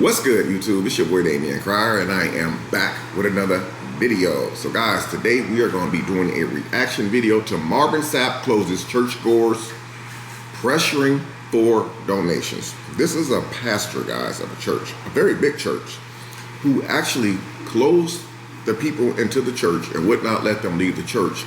What's good, YouTube? It's your boy Damian Cryer, and I am back with another video. So guys, today we are going to be doing a reaction video to Marvin Sapp closes churchgoers pressuring for donations. This is a pastor, guys, of a church, a very big church, who actually closed the people into the church and would not let them leave the church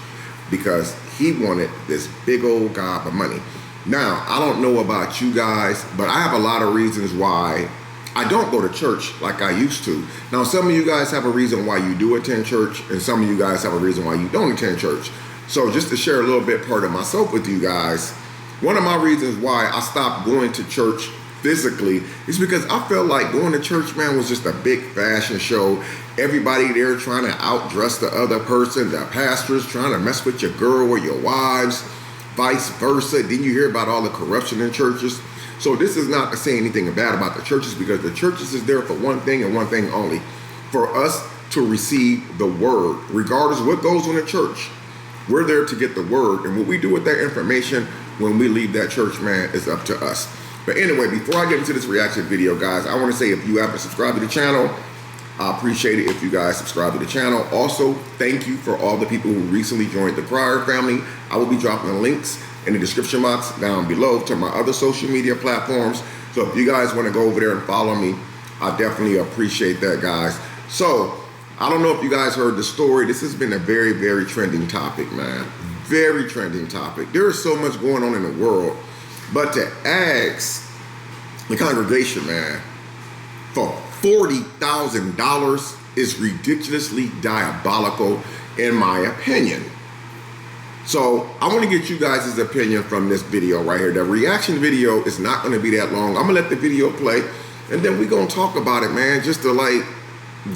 because he wanted this big old gob of money. Now, I don't know about you guys, but I have a lot of reasons why I don't go to church like I used to. Now, some of you guys have a reason why you do attend church, and some of you guys have a reason why you don't attend church. So just to share a little bit part of myself with you guys, one of my reasons why I stopped going to church physically is because I felt like going to church, man, was just a big fashion show. Everybody there trying to outdress the other person. The pastors trying to mess with your girl or your wives, vice versa. Then you hear about all the corruption in churches. So this is not to say anything bad about the churches, because the churches is there for one thing and one thing only: for us to receive the word. Regardless of what goes on in church, we're there to get the word, and what we do with that information when we leave that church, man, is up to us. But anyway, before I get into this reaction video, guys, I want to say, if you haven't subscribed to the channel, I appreciate it if you guys subscribe to the channel. Also, thank you for all the people who recently joined the Cryer family. I will be dropping the links in the description box down below to my other social media platforms. So if you guys want to go over there and follow me, I definitely appreciate that, guys. So I don't know if you guys heard the story. This has been a very, very trending topic, man. Very trending topic. There is so much going on in the world, but to ask the congregation, man, for $40,000 is ridiculously diabolical, in my opinion. So I want to get you guys' opinion from this video right here. The reaction video is not going to be that long. I'm going to let the video play, and then we're going to talk about it, man, just to like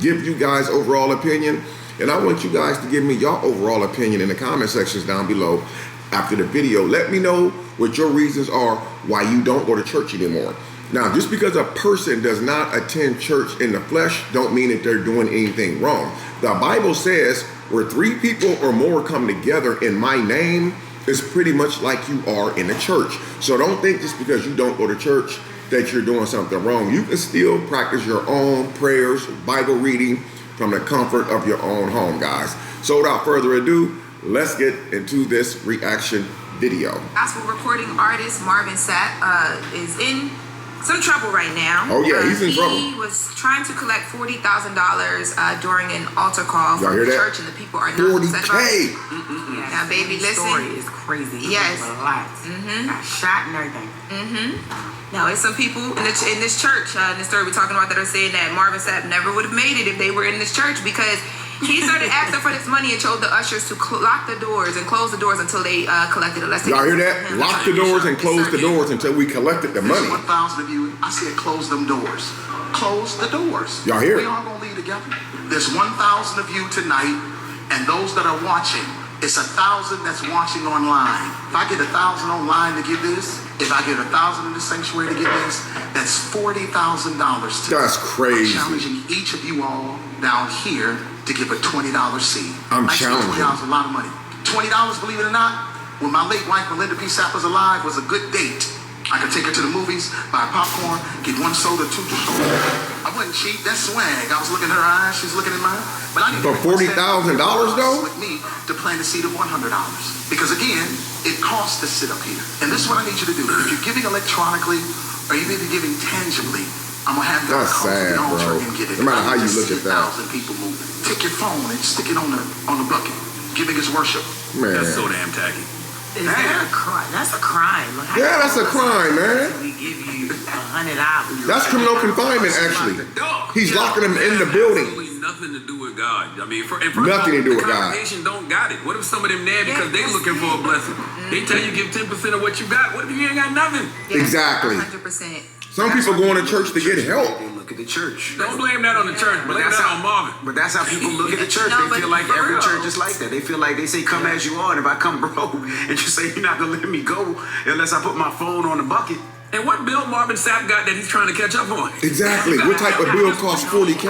give you guys overall opinion. And I want you guys to give me your overall opinion in the comment sections down below after the video. Let me know what your reasons are why you don't go to church anymore. Now, just because a person does not attend church in the flesh don't mean that they're doing anything wrong. The Bible says where 3 people or more come together in my name is pretty much like you are in a church. So don't think just because you don't go to church that you're doing something wrong. You can still practice your own prayers, Bible reading from the comfort of your own home, guys. So without further ado, let's get into this reaction video. Gospel recording artist Marvin Sapp is in some trouble right now. Oh yeah, he's in trouble. He was trying to collect $40,000 during an altar call from the church, and the people are not upset about it. Yes. Now, baby, listen. The story is crazy. Yes. A lot. Got shot and everything. Now, it's some people in this church, in the story we're talking about, that are saying that Marvin Sapp never would have made it if they were in this church, because he started asking for this money and told the ushers to lock the doors and close the doors until they collected it. Y'all hear that? Lock the doors and close the doors until we collected the money. 1,000 of you, I said close them doors. Close the doors. Y'all hear it? We all gonna leave together. There's 1,000 of you tonight, and those that are watching, it's 1,000 that's watching online. If I get 1,000 online to give this, if I get 1,000 in the sanctuary to give this, that's $40,000. That's crazy. I'm challenging each of you all down here to give a $20 seed. I'm challenging. $20 is a lot of money. $20, believe it or not, when my late wife Melinda P. Sapp was alive, was a good date. I could take her to the movies, buy popcorn, get 1 soda, 2 soda. I wasn't cheap. That's swag. I was looking in her eyes. She's looking in mine. But I need for $40,000 though? With me to plant a seed of $100. Because again, it costs to sit up here. And this is what I need you to do. If you're giving electronically, or you may be giving tangibly, I'm gonna have you come to the altar and get it. No matter how you look at that. 1,000 people moving. Take your phone and stick it on the bucket. Giving is worship. Man, that's so damn tacky. Is that a crime? That's a crime. Look, yeah, that's a crime, man. We give you $100. That's criminal confinement, actually. He's locking them in the building. Absolutely nothing to do with God. I mean, nothing to do with God. The congregation don't got it. What if some of them there because they looking for a blessing? They tell you give 10% of what you got. What if you ain't got nothing? Exactly. 100%. Some people going to church to get help. They look at the church. Don't blame that on the church. Blame that on Marvin. But that's how people look at the church. They feel like every church is like that. They feel like they say, come as you are. And if I come broke and you say you're not going to let me go unless I put my phone on the bucket, And what bill Marvin Sapp got that he's trying to catch up on? Exactly. What type of bill costs $40K?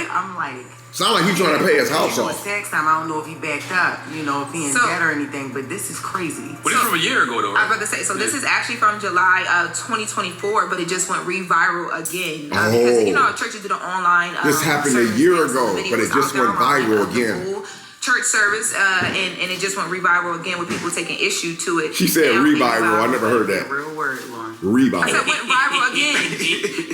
I'm like, Sound like he's trying to pay his house it was off. tax time. I don't know if he backed up, if he in debt or anything, but this is crazy. But it's from a year ago, though, right? I was about to say, so this is actually from July of 2024, but it just went re-viral again. Oh. Because, churches do the online. This happened a year ago, but it just went viral again. Church service, and it just went revival again with people taking issue to it. She said revival. I never heard that. Real word, Lauren. I said Revival. went viral again.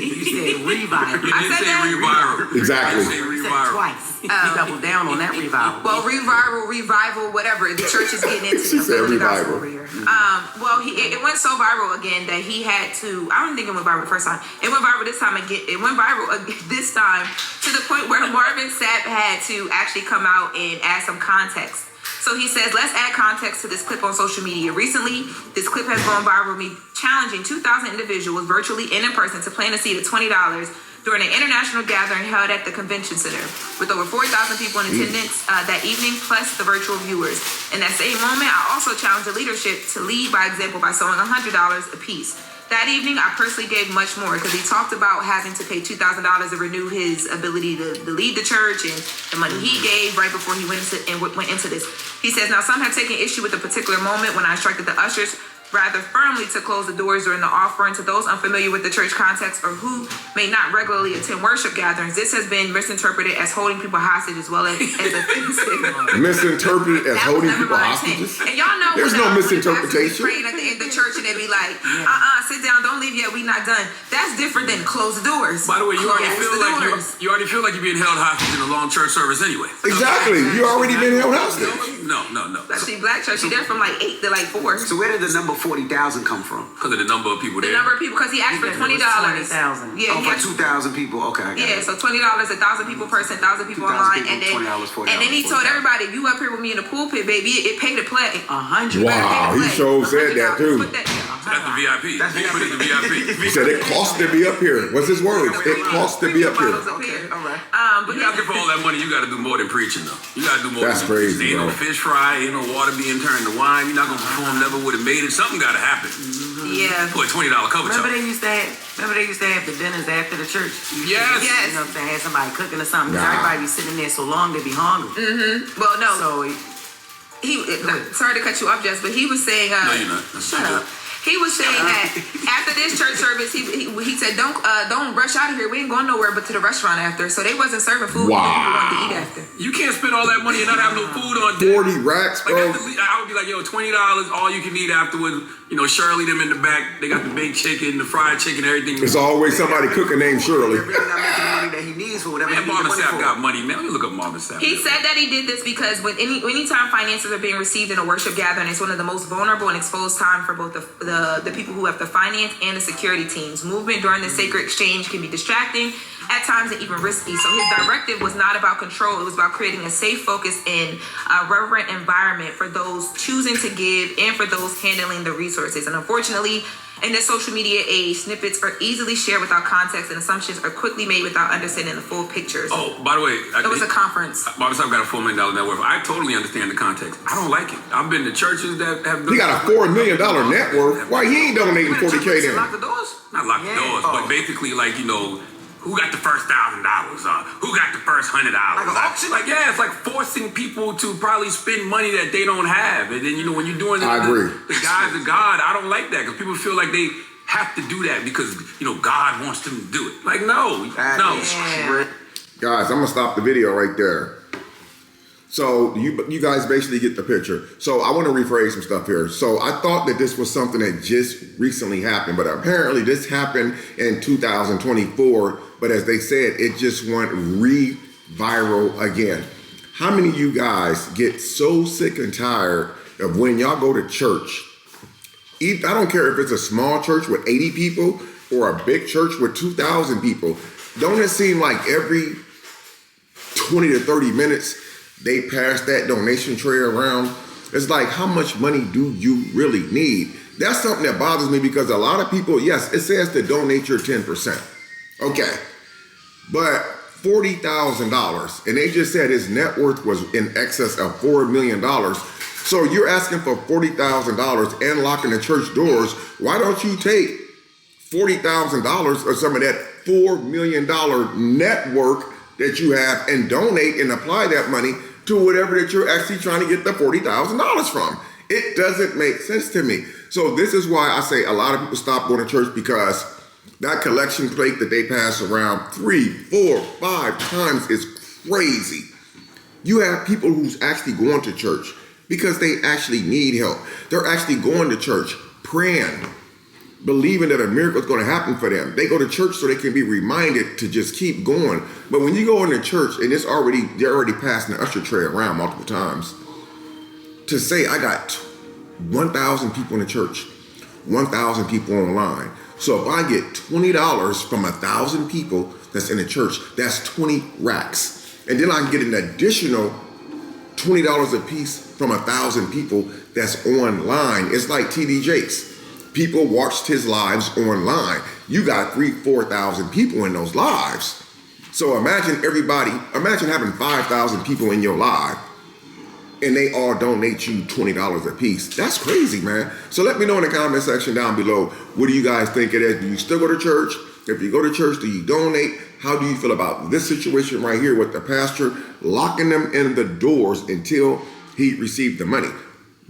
You said revival. I You said say that. revival. Exactly. You say You said revival. twice. You doubled down on that revival. Well, revival, whatever. The church is getting into She said revival. over here. It went so viral again that he had to. I don't think it went viral the first time. It went viral this time again. It went viral this time to the point where Marvin Sapp had to actually come out and add some context. So he says, let's add context to this clip on social media. Recently, this clip has gone viral, me challenging 2,000 individuals virtually and in person to plant a seed of $20 during an international gathering held at the convention center with over 4,000 people in attendance that evening, plus the virtual viewers. In that same moment, I also challenged the leadership to lead by example by sowing $100 apiece. That evening, I personally gave much more because he talked about having to pay $2,000 to renew his ability to lead the church and the money he gave right before he went into this. He says, now some have taken issue with a particular moment when I instructed the ushers rather firmly to close the doors during the offering. To those unfamiliar with the church context or who may not regularly attend worship gatherings, this has been misinterpreted as holding people hostage as well as offensive. Misinterpreted as That holding was never people my hostages? intent. And y'all know There's when, no when misinterpretation. praying at the end of the church and they be like, sit down, don't leave yet, we not done. That's different than close the doors. By the way, you already Close feel the like doors. you already feel like you're being held hostage in a long church service anyway. Exactly. You already been held hostage. No. Especially black church, you're there from like 8 to like 4. So where did the number 40,000 come from? Because of the number of people The there. number of people, because he asked for Because it $20. was 20,000. Yeah, Oh, he for asked- 2,000 people. Okay, I got yeah, it. so $20, 1,000 people person, 1,000 people 2,000 online, people, and then $20, $40, and then he told everybody, if you up here with me in the pulpit, baby, it paid to play. 100. Wow, he sure said that too. Put that, So that's the VIP. That's He put it in the VIP. He said it cost to be up here. What's his words? It cost to be up here. Okay, all right. But You asking for all that money, you got to do more than preaching, though. You got to do more. That's than preaching. crazy, Ain't no bro. fish fry, ain't no water being turned to wine. You're not gonna perform. Never would have made it. Something got to happen. yeah. Boy, $20 cover Remember charge. they used to have the dinners after the church. Yes. Yes. You know what I'm saying? Had somebody cooking or something. 'Cause Nah. everybody be sitting there so long they be hungry. Well, no, So he. Sorry to cut you off, Jess, but he was saying. No, you're not. Shut up. He was saying that after this church service, he said, don't rush out of here. We ain't going nowhere but to the restaurant after. So they wasn't serving food. Wow. People wanted to eat after. You can't spend all that money and not have no food on deck. 40 racks, Like, bro. I would be like, yo, $20, all you can eat afterwards. Shirley them in the back. They got the baked chicken, the fried chicken, everything. There's always somebody cooking named Shirley. They're really not making the money that he needs for whatever he Man, needs the Marvin money Sapp for. got money, man. Let me look up Marvin Sapp. He said that he did this because when anytime finances are being received in a worship gathering, it's one of the most vulnerable and exposed time for both the people who have the finance and the security teams. Movement during the sacred exchange can be distracting, at times and even risky. So his directive was not about control. It was about creating a safe, focused, and reverent environment for those choosing to give and for those handling the resources. And unfortunately, in this social media age, snippets are easily shared without context and assumptions are quickly made without understanding the full pictures. Oh, by the way, It was a conference. Marvin Sapp got a $4 million net worth. I totally understand the context. I don't like it. I've been to churches that have. He got a $4 million net worth. Why he ain't donating 40K then? Lock the doors. Not lock the doors, but basically, like, who got the first $1,000? Who got the first $100? Like an auction? Like, yeah, it's like forcing people to probably spend money that they don't have. And then, when you're doing I agree. the guys of God, I don't like that because people feel like they have to do that because, God wants them to do it. Like, no. Yeah. Guys, I'm gonna stop the video right there. So you guys basically get the picture. So I want to rephrase some stuff here. So I thought that this was something that just recently happened, but apparently this happened in 2024. But as they said, it just went re-viral again. How many of you guys get so sick and tired of when y'all go to church? I don't care if it's a small church with 80 people or a big church with 2,000 people. Don't it seem like every 20 to 30 minutes they pass that donation tray around? It's like, how much money do you really need? That's something that bothers me because a lot of people, yes, it says to donate your 10%. Okay. But $40,000, and they just said his net worth was in excess of $4 million. So you're asking for $40,000 and locking the church doors. Why don't you take $40,000 or some of that $4 million network that you have and donate and apply that money to whatever that you're actually trying to get the $40,000 from. It doesn't make sense to me. So this is why I say a lot of people stop going to church, because that collection plate that they pass around 3, 4, 5 times is crazy. You have people who's actually going to church because they actually need help. They're actually going to church, praying, believing that a miracle is going to happen for them. They go to church so they can be reminded to just keep going. But when you go into church and they're already passing the usher tray around multiple times, to say I got 1,000 people in the church, 1,000 people online. So if I get $20 from 1,000 people that's in the church, that's 20 racks. And then I can get an additional $20 a piece from 1,000 people that's online. It's like TD Jakes. People watched his lives online. You got 4,000 people in those lives. So imagine having 5,000 people in your live and they all donate you $20 a piece. That's crazy, man. So let me know in the comment section down below, what do you guys think it is? Do you still go to church? If you go to church, do you donate? How do you feel about this situation right here with the pastor locking them in the doors until he received the money?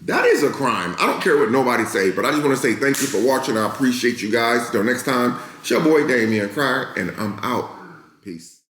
That is a crime. I don't care what nobody say, but I just want to say thank you for watching. I appreciate you guys. Till next time, it's your boy Damian Cryer, and I'm out. Peace.